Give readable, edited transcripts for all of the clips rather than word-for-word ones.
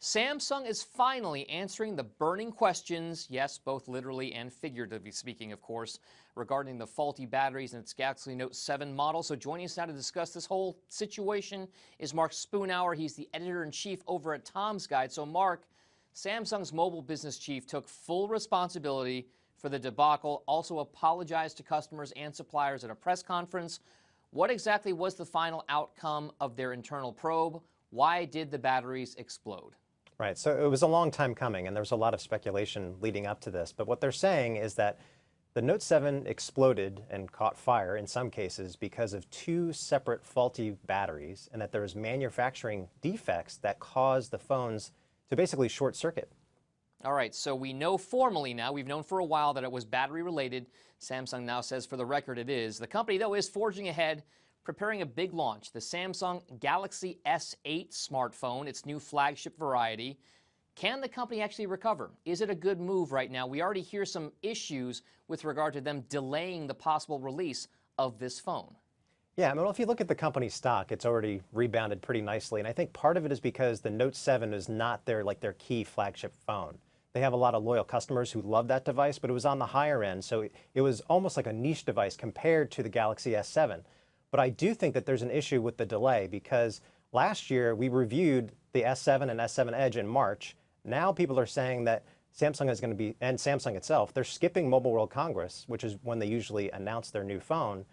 Samsung is finally answering the burning questions, yes, both literally and figuratively speaking, of course, regarding the faulty batteries in its Galaxy Note 7 model. So joining us now to discuss this whole situation is Mark Spoonhour. He's the editor-in-chief over at Tom's Guide. So Mark, Samsung's mobile business chief took full responsibility for the debacle, also apologized to customers and suppliers at a press conference. What exactly was the final outcome of their internal probe? Why did the batteries explode? Right, so it was a long time coming, and there was a lot of speculation leading up to this. But what they're saying is that the Note 7 exploded and caught fire in some cases because of two separate faulty batteries, and that there was manufacturing defects that caused the phones to basically short circuit. All right, so we know formally now, we've known for a while that it was battery related. Samsung now says for the record it is. The company, though, is forging ahead, preparing a big launch, the Samsung Galaxy S8 smartphone, its new flagship variety. Can the company actually recover? Is it a good move right now? We already hear some issues with regard to them delaying the possible release of this phone. Yeah, I mean, well, if you look at the company's stock, it's already rebounded pretty nicely. And I think part of it is because the Note 7 is not their key flagship phone. They have a lot of loyal customers who love that device, but it was on the higher end. So it was almost like a niche device compared to the Galaxy S7. But I do think that there's an issue with the delay because last year we reviewed the S7 and S7 Edge in March. Now people are saying that Samsung is going to be, and Samsung itself, they're skipping Mobile World Congress, which is when they usually announce their new phone.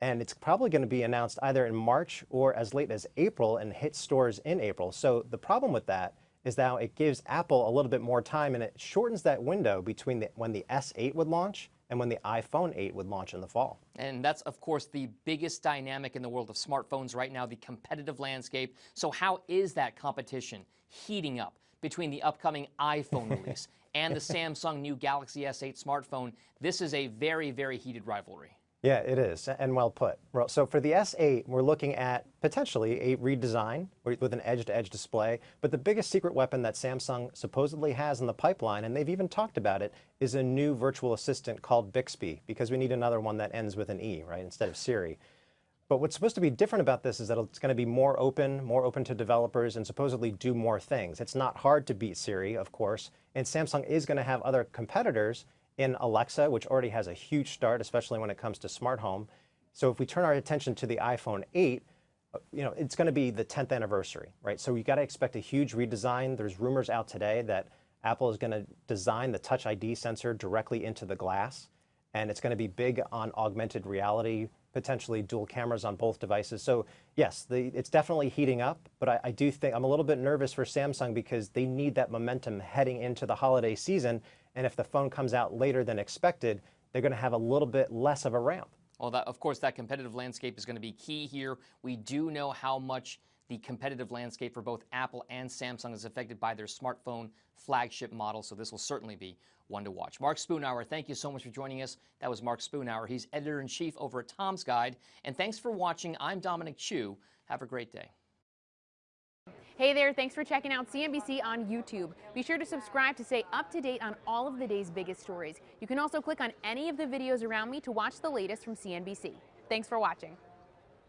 And it's probably going to be announced either in March or as late as April and hit stores in April. So the problem with that is now it gives Apple a little bit more time, and it shortens that window between when the S8 would launch and when the iPhone 8 would launch in the fall. And that's, of course, the biggest dynamic in the world of smartphones right now, the competitive landscape. So how is that competition heating up between the upcoming iPhone release and the Samsung new Galaxy S8 smartphone? This is a very, very heated rivalry. Yeah, it is, and well put. So for the S8, we're looking at potentially a redesign with an edge-to-edge display, but the biggest secret weapon that Samsung supposedly has in the pipeline, and they've even talked about it, is a new virtual assistant called Bixby, because we need another one that ends with an E, right, instead of Siri. But what's supposed to be different about this is that it's going to be more open to developers, and supposedly do more things. It's not hard to beat Siri, of course, and Samsung is going to have other competitors in Alexa, which already has a huge start, especially when it comes to smart home. So if we turn our attention to the iPhone 8, it's going to be the 10th anniversary, right? So you got to expect a huge redesign. There's rumors out today that Apple is going to design the Touch ID sensor directly into the glass, and it's going to be big on augmented reality, potentially dual cameras on both devices. So yes, it's definitely heating up, but I do think I'm a little bit nervous for Samsung because they need that momentum heading into the holiday season. And if the phone comes out later than expected, they're going to have a little bit less of a ramp. Well, of course, that competitive landscape is going to be key here. We do know how much the competitive landscape for both Apple and Samsung is affected by their smartphone flagship model, so this will certainly be one to watch. Mark Spoonhour, thank you so much for joining us. That was Mark Spoonhour. He's editor-in-chief over at Tom's Guide. And thanks for watching. I'm Dominic Chu. Have a great day. Hey there, thanks for checking out CNBC on YouTube. Be sure to subscribe to stay up to date on all of the day's biggest stories. You can also click on any of the videos around me to watch the latest from CNBC. Thanks for watching.